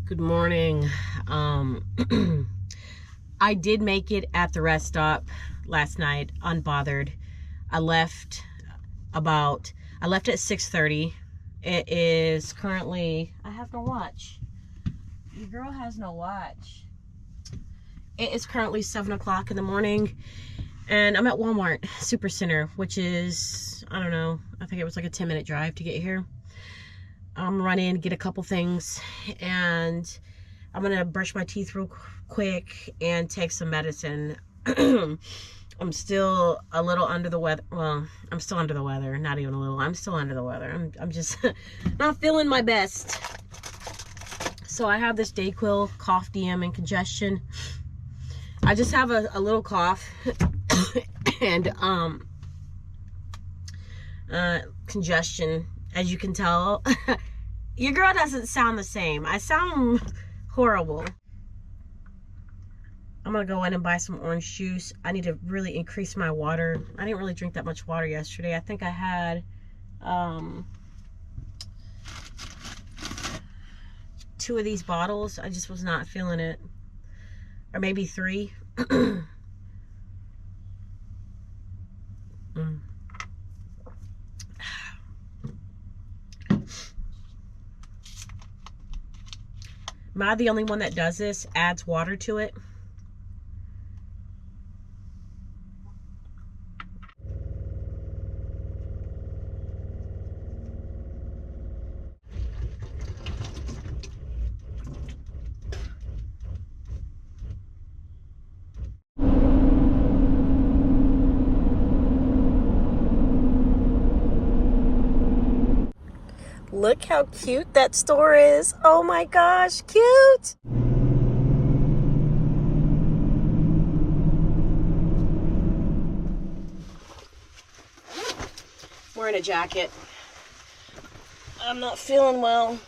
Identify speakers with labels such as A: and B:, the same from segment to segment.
A: Good morning. I did make it at the rest stop last night, unbothered. I left at 6:30. It is currently, I have no watch. Your girl has no watch. It is currently 7 o'clock in the morning, and I'm at Walmart Supercenter, which is, I don't know, I think it was like a 10-minute drive to get here. I'm running, get a couple things, and I'm gonna brush my teeth real quick and take some medicine. I'm still a little under the weather. Well, I'm still under the weather. Not even a little. I'm still under the weather. I'm just not feeling my best. So I have this Dayquil cough, DM, and congestion. I just have a little cough and congestion, as you can tell. Your girl doesn't sound the same. I sound horrible. I'm gonna go in and buy some orange juice. I need to really increase my water. I didn't really drink that much water yesterday. I think I had 2 of these bottles. I just was not feeling it. Or maybe 3. Am I the only one that does this? Adds water to it? Look how cute that store is. Oh my gosh, cute. Wearing a jacket. I'm not feeling well.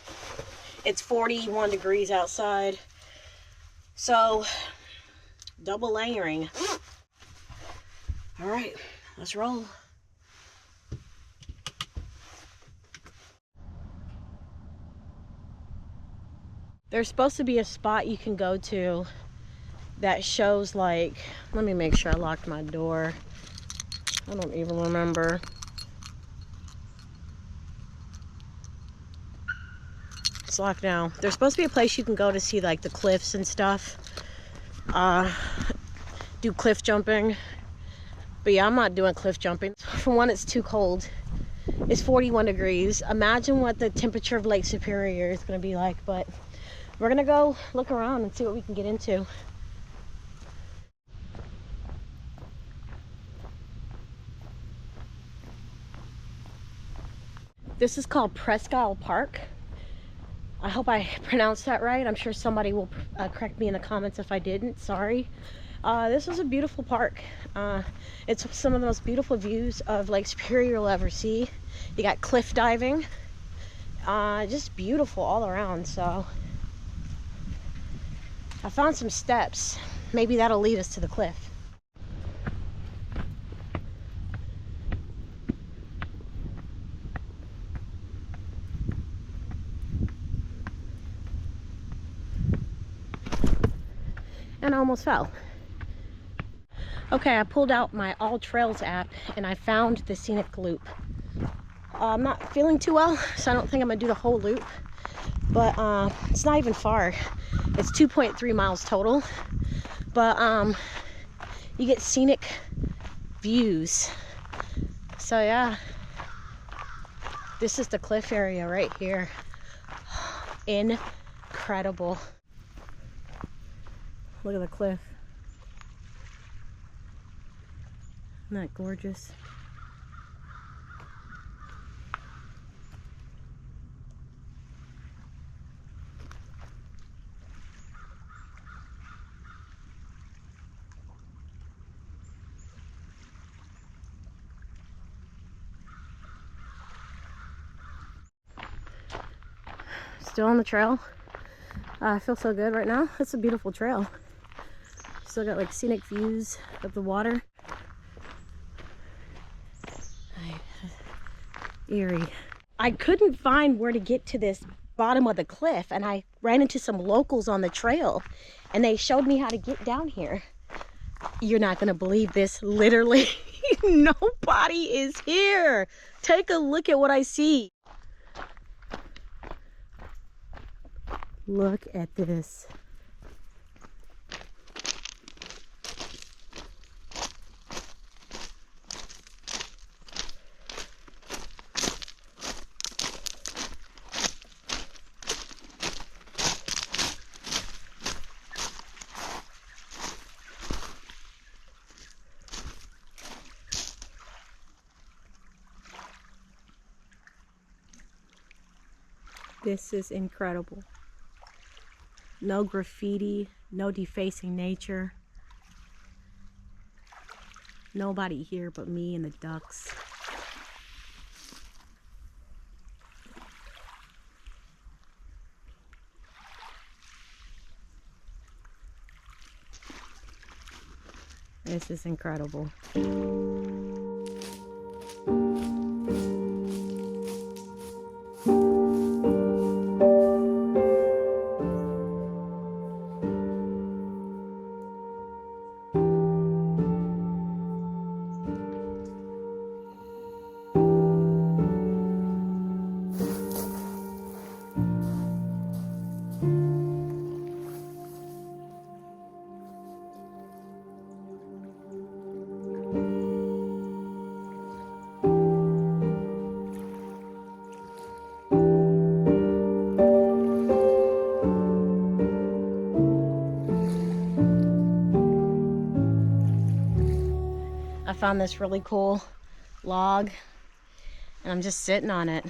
A: It's 41 degrees outside. So, double layering. All right, let's roll. There's supposed to be a spot you can go to that shows, like, let me make sure I locked my door. I don't even remember. It's locked now. There's supposed to be a place you can go to see, like, the cliffs and stuff. Do cliff jumping. But yeah, I'm not doing cliff jumping. For one, it's too cold. It's 41 degrees. Imagine what the temperature of Lake Superior is going to be like, but we're gonna go look around and see what we can get into. This is called Presque Park. I hope I pronounced that right. I'm sure somebody will correct me in the comments if I didn't. Sorry. This is a beautiful park. It's some of the most beautiful views of Lake Superior you'll ever see. You got cliff diving. Just beautiful all around. So I found some steps. Maybe that'll lead us to the cliff. And I almost fell. Okay, I pulled out my All Trails app and I found the scenic loop. I'm not feeling too well, so I don't think I'm gonna do the whole loop, but it's not even far. It's 2.3 miles total, but you get scenic views. So yeah, this is the cliff area right here. Incredible. Look at the cliff. Isn't that gorgeous? Still on the trail. I feel so good right now. It's a beautiful trail. Still got like scenic views of the water. Eerie. I couldn't find where to get to this
B: bottom of the cliff, and I ran into some locals on the trail, and they showed me how to get down here. You're not gonna believe this. Literally, nobody is here. Take a look at what I see. Look at this. This is incredible. No graffiti, no defacing nature. Nobody here but me and the ducks. This is incredible. I found this really cool log, and I'm just sitting on it,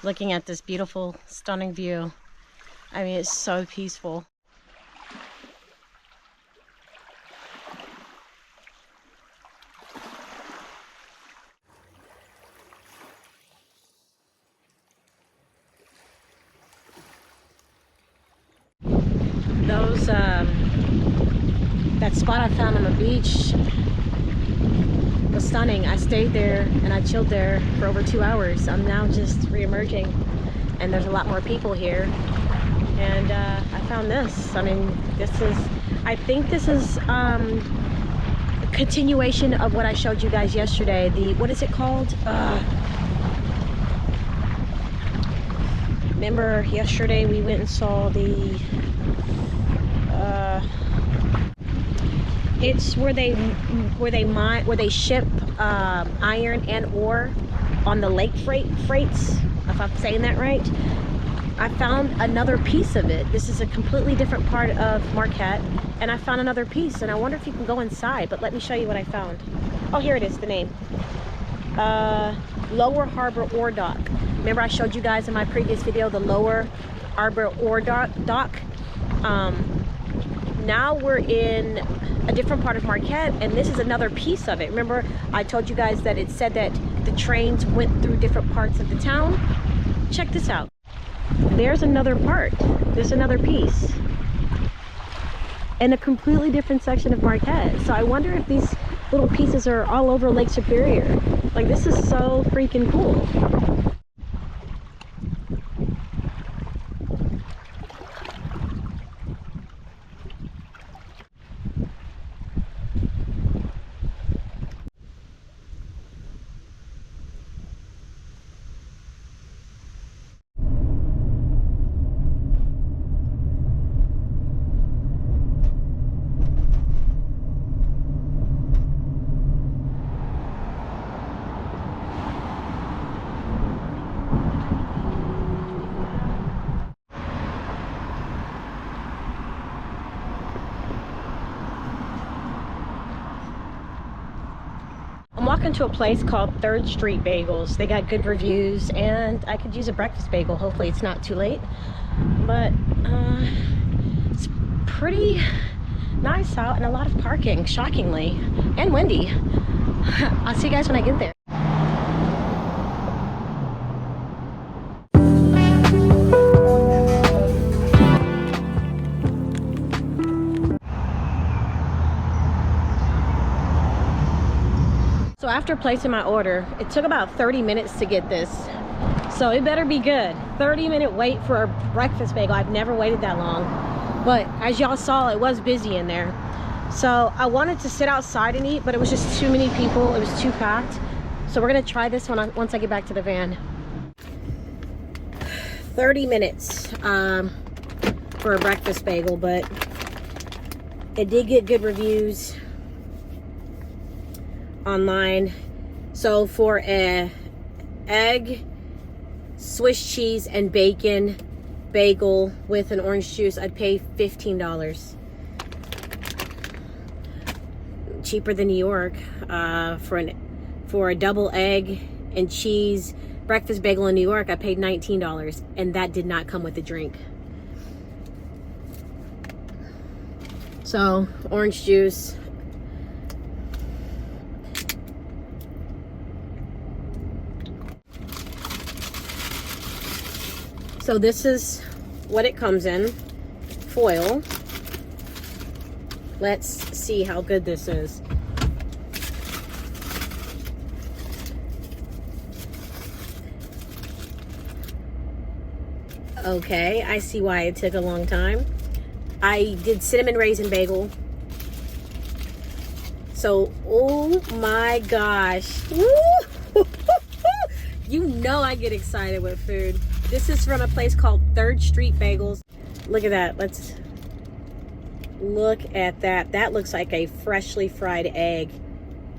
B: looking at this beautiful, stunning view. I mean, it's so peaceful. That spot I found on the beach was stunning. I stayed there and I chilled there for over 2 hours. I'm now just re-emerging, and there's a lot more people here. And I found this. I mean, I think this is a continuation of what I showed you guys yesterday. What is it called? Remember yesterday we went and saw the it's where they ship iron and ore on the lake freights, if I'm saying that right. I found another piece of it. This is a completely different part of Marquette, and I found another piece, and I wonder if you can go inside, but let me show you what I found. Oh, here it is, the name. Lower Harbor Ore Dock. Remember I showed you guys in my previous video the Lower Harbor Ore Dock? Now we're in a different part of Marquette, and this is another piece of it. Remember I told you guys that it said that the trains went through different parts of the town? Check this out. There's another part. There's another piece in a completely different section of Marquette. So I wonder if these little pieces are all over Lake Superior. Like, this is so freaking cool. I'm walking to a place called 3rd Street Bagels. They got good reviews, and I could use a breakfast bagel. Hopefully it's not too late. But it's pretty nice out, and a lot of parking, shockingly, and windy. I'll see you guys when I get there. So after placing my order, it took about 30 minutes to get this. So it better be good. 30-minute wait for a breakfast bagel. I've never waited that long. But as y'all saw, it was busy in there. So I wanted to sit outside and eat, but it was just too many people. It was too packed. So we're gonna try this one once I get back to the van. 30 minutes for a breakfast bagel, but it did get good reviews online. So for a egg, Swiss cheese, and bacon bagel with an orange juice, I'd pay $15. Cheaper than New York. For a double egg and cheese breakfast bagel in New York, I paid $19, and that did not come with a drink. So, orange juice. So this is what it comes in. Foil. Let's see how good this is. Okay, I see why it took a long time. I did cinnamon raisin bagel. So, oh my gosh. Woo! You know I get excited with food. This is from a place called 3rd Street Bagels. Look at that. Let's look at that. That looks like a freshly fried egg.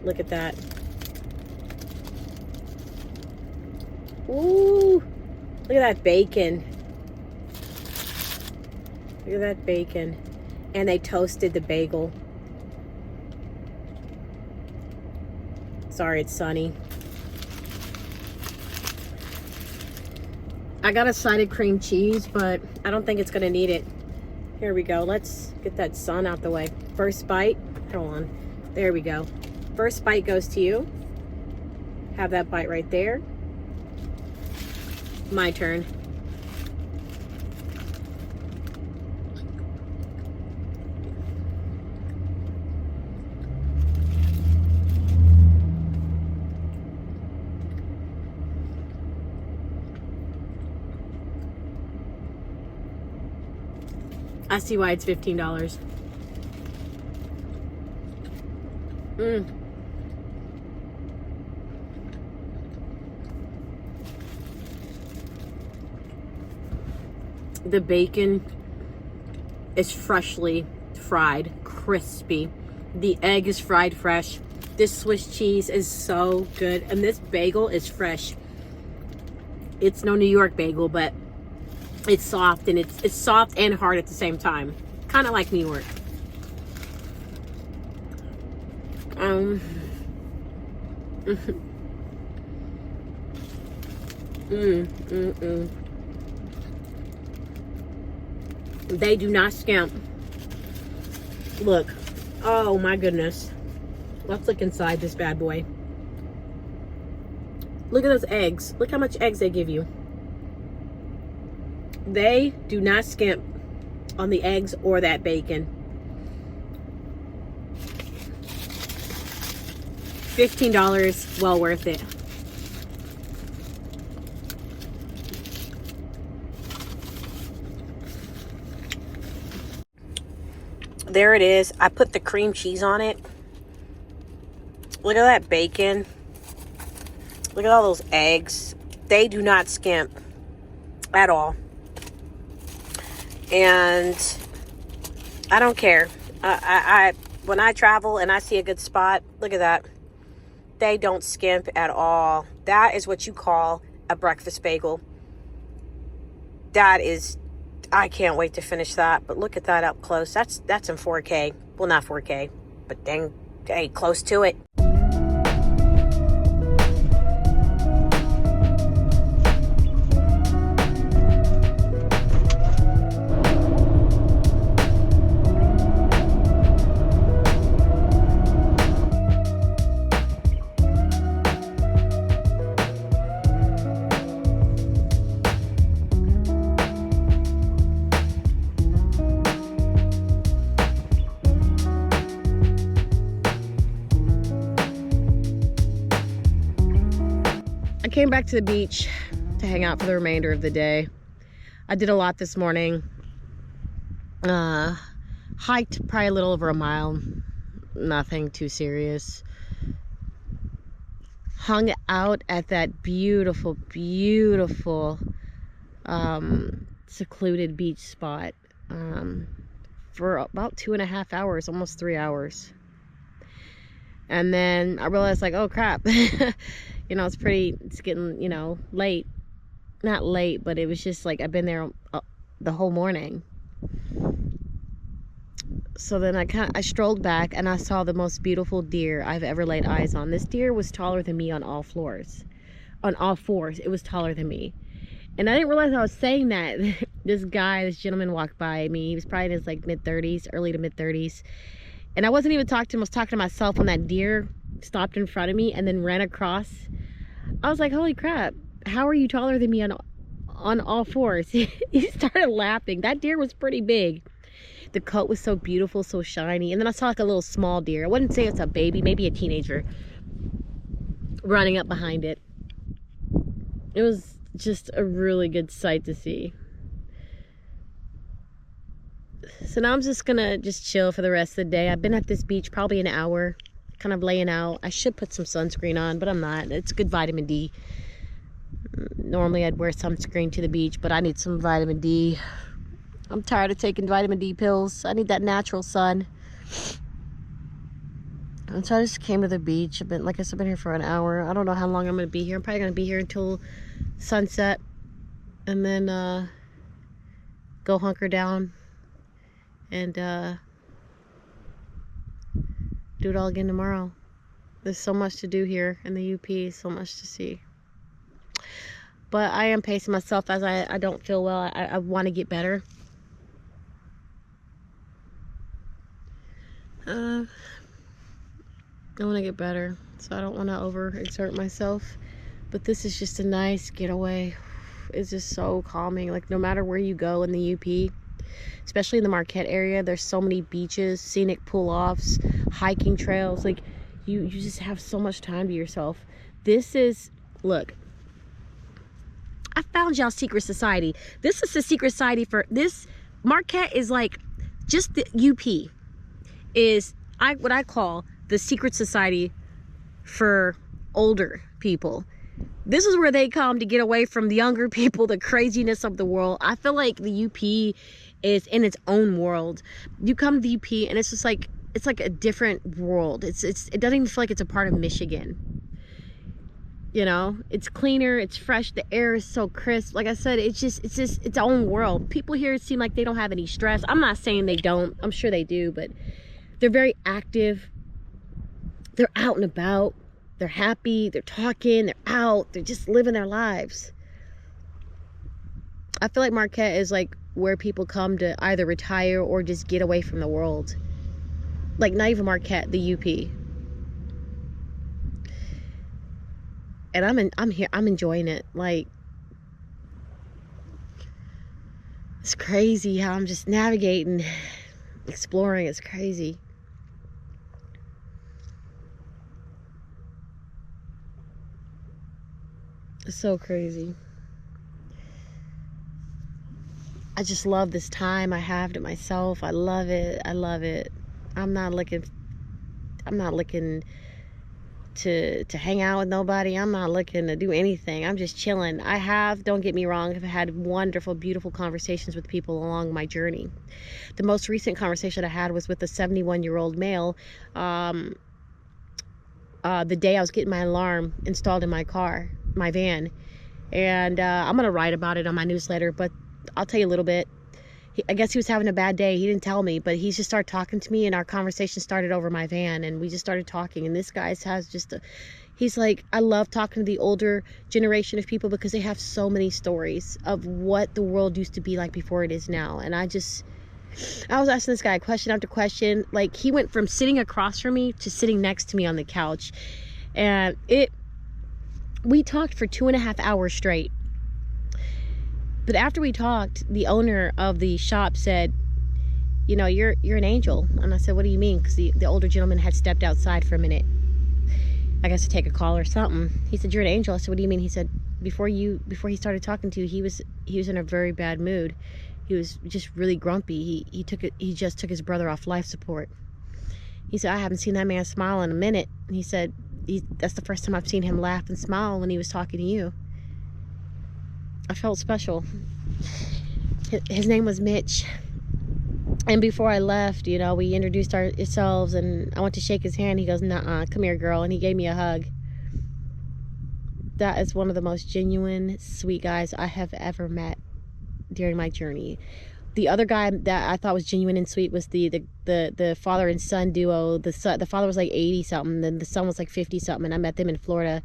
B: Look at that. Ooh. Look at that bacon. Look at that bacon. And they toasted the bagel. Sorry, it's sunny. I got a side of cream cheese, but I don't think it's gonna need it. Here we go. Let's get that sun out the way. First bite. Hold on. There we go. First bite goes to you. Have that bite right there. My turn. I see why it's $15. The bacon is freshly fried, crispy. The egg is fried fresh. This Swiss cheese is so good. And this bagel is fresh. It's no New York bagel, but it's soft, and it's soft and hard at the same time. Kind of like New York. They do not skimp. Look. Oh my goodness. Let's look inside this bad boy. Look at those eggs. Look how much eggs they give you. They do not skimp on the eggs or that bacon. $15, well worth it. There it is. I put the cream cheese on it. Look at that bacon. Look at all those eggs. They do not skimp at all. And I don't care. When I travel and I see a good spot, look at that. They don't skimp at all. That is what you call a breakfast bagel. That is, I can't wait to finish that. But look at that up close. That's in 4K. Well, not 4K, but dang, hey, close to it. Came back to the beach, to hang out for the remainder of the day. I did a lot this morning. Hiked probably a little over a mile. Nothing too serious. Hung out at that beautiful, beautiful secluded beach spot for about 2.5 hours, almost 3 hours. And then I realized, like, oh crap, you know, it's getting, you know, late. Not late, but it was just like I've been there the whole morning. So then I strolled back and I saw the most beautiful deer I've ever laid eyes on. This deer was taller than me on all fours. It was taller than me. And I didn't realize I was saying that. This gentleman walked by me. He was probably in his like mid-30s, early to mid-30s. And I wasn't even talking to him. I was talking to myself when that deer stopped in front of me and then ran across. I was like, holy crap, how are you taller than me on all fours? He started laughing. That deer was pretty big. The coat was so beautiful, so shiny. And then I saw like a little small deer. I wouldn't say it's a baby, maybe a teenager, running up behind it. It was just a really good sight to see. So now I'm just gonna chill for the rest of the day. I've been at this beach probably an hour, kind of laying out. I should put some sunscreen on, but I'm not. It's good vitamin D. Normally I'd wear sunscreen to the beach, but I need some vitamin D. I'm tired of taking vitamin D pills. I need that natural sun. And so I just came to the beach. I've been here for an hour. I don't know how long I'm gonna be here. I'm probably gonna be here until sunset, and then go hunker down and do it all again tomorrow. There's so much to do here in the UP, so much to see. But I am pacing myself as I don't feel well. I want to get better. I want to get better, so I don't want to overexert myself. But this is just a nice getaway. It's just so calming. Like, no matter where you go in the UP, especially in the Marquette area, there's so many beaches, scenic pull-offs, hiking trails. Like, you just have so much time to yourself. Look, I found y'all secret society. This is the secret society for this. Marquette is like, just the UP is what I call the secret society for older people. This is where they come to get away from the younger people, the craziness of the world. I feel like the UP is in its own world. You come to the UP and it's just like, it's like a different world. It doesn't even feel like it's a part of Michigan. You know, it's cleaner, it's fresh, the air is so crisp. Like I said, it's its own world. People here seem like they don't have any stress. I'm not saying they don't. I'm sure they do, but they're very active. They're out and about. They're happy. They're talking. They're out. They're just living their lives. I feel like Marquette is like where people come to either retire or just get away from the world. Like, not even Marquette, the UP. And I'm here. I'm enjoying it. Like, it's crazy how I'm just navigating, exploring. It's crazy. It's so crazy. I just love this time I have to myself. I love it. I love it. I'm not looking to hang out with nobody. I'm not looking to do anything. I'm just chilling. Don't get me wrong, I've had wonderful, beautiful conversations with people along my journey. The most recent conversation I had was with a 71-year-old male. The day I was getting my alarm installed in my car, my van. And I'm going to write about it on my newsletter, but I'll tell you a little bit. I guess he was having a bad day. He didn't tell me, but he just started talking to me, and our conversation started over my van, and we just started talking. And this guy he's like, I love talking to the older generation of people because they have so many stories of what the world used to be like before it is now. And I was asking this guy question after question. Like, he went from sitting across from me to sitting next to me on the couch, and we talked for 2.5 hours straight. But after we talked, the owner of the shop said, you know, you're an angel. And I said, what do you mean? Because the older gentleman had stepped outside for a minute. I guess to take a call or something. He said, "You're an angel." I said, "What do you mean?" He said, before he started talking to you, he was in a very bad mood. He was just really grumpy. He just took his brother off life support. He said, "I haven't seen that man smile in a minute." And he said, "That's the first time I've seen him laugh and smile when he was talking to you." I felt special. His name was Mitch. And before I left, you know, we introduced ourselves, and I went to shake his hand. He goes, "Nuh-uh, come here, girl." And he gave me a hug. That is one of the most genuine, sweet guys I have ever met during my journey. The other guy that I thought was genuine and sweet was the father and son duo. The father was like 80 something, then the son was like 50 something, and I met them in Florida.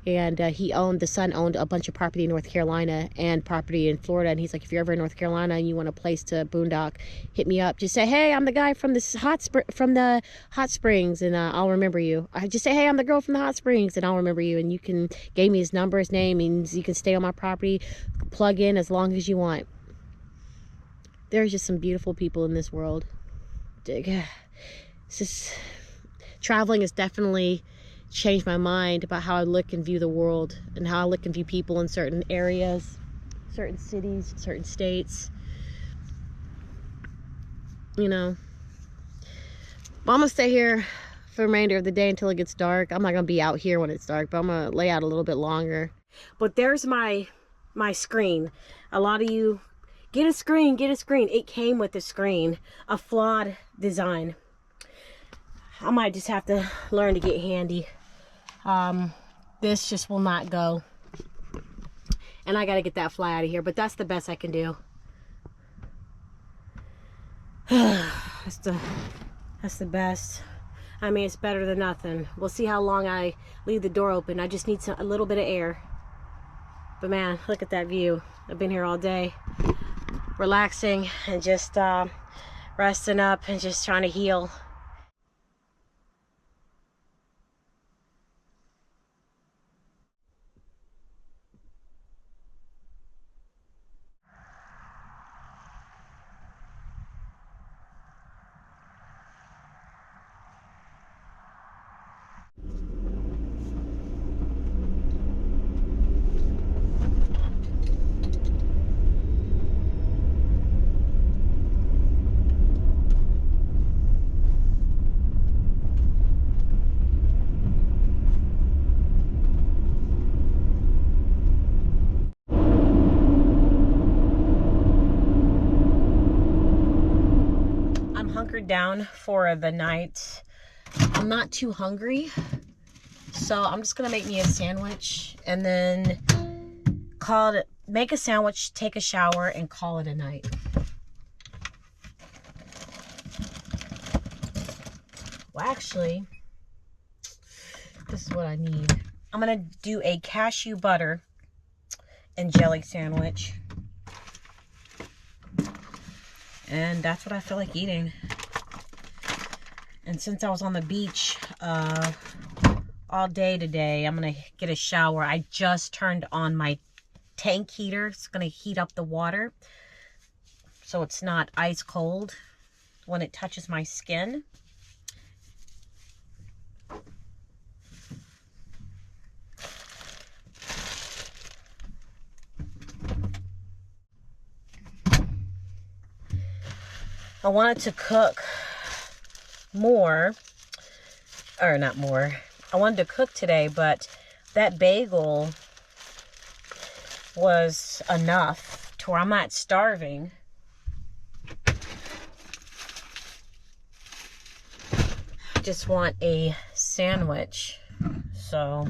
B: And the son owned a bunch of property in North Carolina and property in Florida. And he's like, "If you're ever in North Carolina and you want a place to boondock, hit me up. Just say, 'Hey, I'm the guy from the hot springs,' and I'll remember you. I just say, 'Hey, I'm the girl from the hot springs,' and I'll remember you." And you can gave me his number, his name, and you can stay on my property, plug in as long as you want. There's just some beautiful people in this world. Traveling has definitely changed my mind about how I look and view the world, and how I look and view people in certain areas, certain cities, certain states. You know, but I'm gonna stay here for the remainder of the day until it gets dark. I'm not gonna be out here when it's dark, but I'm gonna lay out a little bit longer. But there's my screen. A lot of you, get a screen. It came with a screen, a flawed design. I might just have to learn to get handy. This just will not go, and I gotta get that fly out of here, but that's the best I can do. That's the best. I mean, it's better than nothing. We'll see how long I leave the door open. I just need a little bit of air. But man, look at that view. I've been here all day, relaxing and just resting up and just trying to heal. Down for the night. I'm not too hungry, so I'm just gonna make me a sandwich and then make a sandwich, take a shower, and call it a night. Well, actually, this is what I need. I'm gonna do a cashew butter and jelly sandwich, and that's what I feel like eating. And since I was on the beach all day today, I'm going to get a shower. I just turned on my tank heater. It's going to heat up the water so it's not ice cold when it touches my skin. I wanted to cook more, or not more. I wanted to cook today, but that bagel was enough to where I'm not starving. Just want a sandwich. So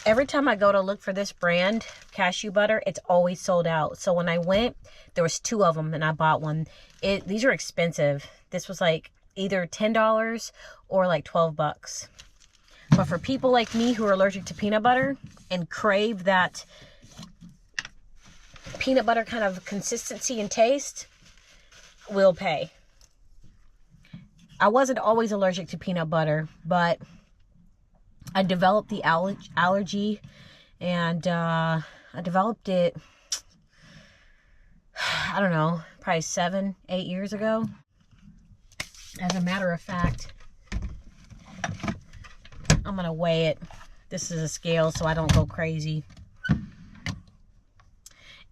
B: every time I go to look for this brand cashew butter, it's always sold out. So when I went, there was 2 of them and I bought one. These are expensive. This was like either $10 or like 12 bucks. But for people like me who are allergic to peanut butter and crave that peanut butter kind of consistency and taste, we'll pay. I wasn't always allergic to peanut butter, but I developed the allergy, and I developed it, I don't know, probably 7-8 years ago.
A: As a matter of fact, I'm going to weigh it. This is a scale so I don't go crazy.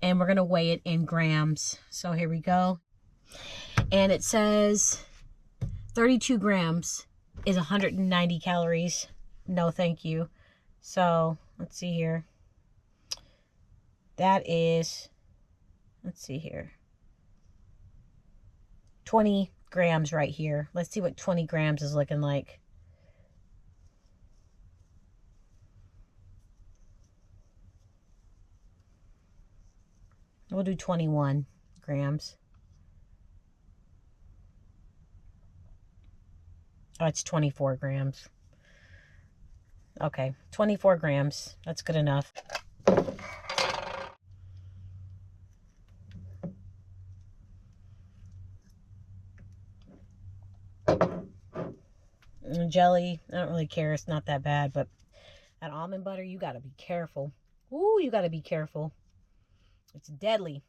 A: And we're going to weigh it in grams. So here we go. And it says 32 grams is 190 calories. No, thank you. So let's see here. That is, let's see here, 20 grams right here. Let's see what 20 grams is looking like. We'll do 21 grams. Oh, it's 24 grams. Okay, 24 grams. That's good enough. Jelly, I don't really care. It's not that bad, but that almond butter, you got to be careful. Ooh, you got to be careful. It's deadly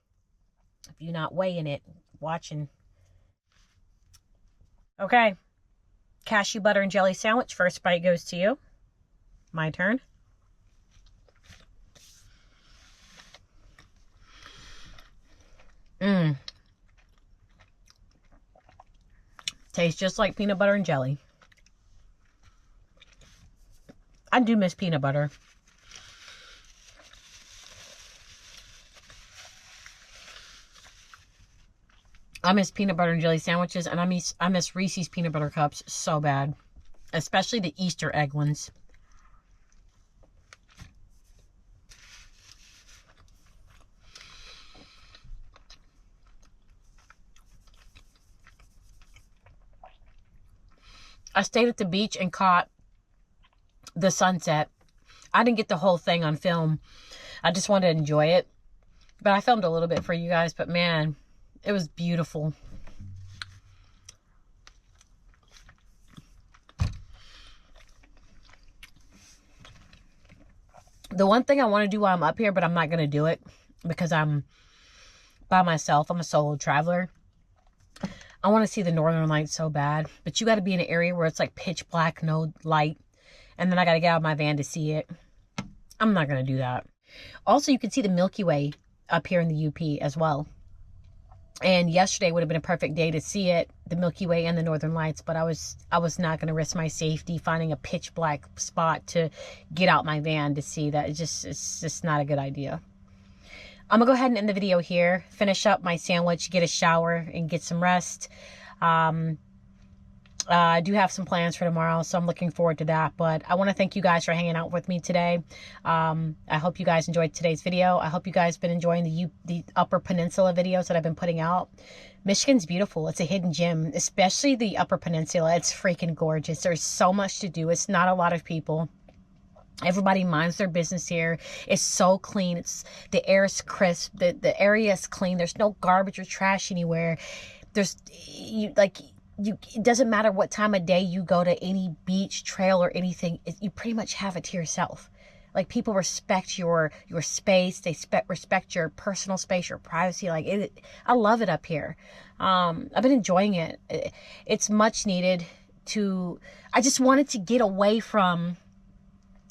A: if you're not weighing it, watching. Okay. Cashew butter and jelly sandwich. First bite goes to you. My turn. Tastes just like peanut butter and jelly. I do miss peanut butter. I miss peanut butter and jelly sandwiches, and I miss Reese's peanut butter cups so bad. Especially the Easter egg ones. I stayed at the beach and caught the sunset. I didn't get the whole thing on film. I just wanted to enjoy it. But I filmed a little bit for you guys. But man, it was beautiful. The one thing I want to do while I'm up here, but I'm not going to do it because I'm by myself. I'm a solo traveler. I want to see the northern lights so bad. But you got to be in an area where it's like pitch black, no light. And then I got to get out of my van to see it. I'm not going to do that. Also, you can see the Milky Way up here in the UP as well. And yesterday would have been a perfect day to see it, the Milky Way and the northern lights. But I was not going to risk my safety finding a pitch black spot to get out my van to see that. It's just not a good idea. I'm going to go ahead and end the video here. Finish up my sandwich, get a shower, and get some rest. I do have some plans for tomorrow, so I'm looking forward to that. But I want to thank you guys for hanging out with me today. I hope you guys enjoyed today's video. I hope you guys been enjoying the Upper Peninsula videos that I've been putting out. Michigan's beautiful. It's a hidden gem, especially the Upper Peninsula. It's freaking gorgeous. There's so much to do. It's not a lot of people. Everybody minds their business here. It's so clean. The air is crisp. The area is clean. There's no garbage or trash anywhere. It doesn't matter what time of day you go to any beach, trail, or anything. You pretty much have it to yourself. Like, people respect your space. They respect your personal space, your privacy. I love it up here. I've been enjoying it. It's much needed I just wanted to get away from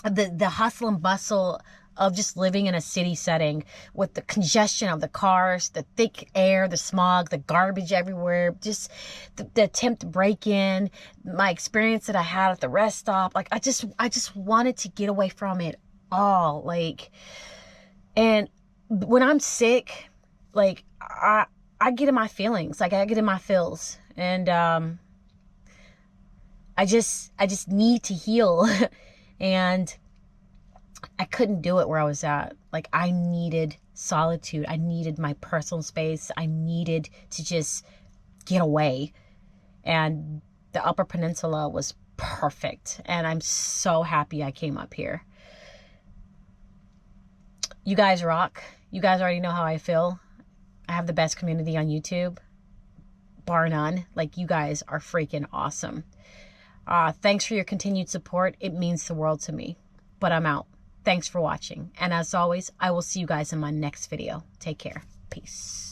A: the hustle and bustle of just living in a city setting with the congestion of the cars, the thick air, the smog, the garbage everywhere, just the attempt to break in, my experience that I had at the rest stop. I just wanted to get away from it all. And when I'm sick, I get in my feelings, I get in my feels, and I just need to heal. And I couldn't do it where I was at. I needed solitude. I needed my personal space. I needed to just get away. And the Upper Peninsula was perfect. And I'm so happy I came up here. You guys rock. You guys already know how I feel. I have the best community on YouTube, bar none. You guys are freaking awesome. Thanks for your continued support. It means the world to me. But I'm out. Thanks for watching. And as always, I will see you guys in my next video. Take care. Peace.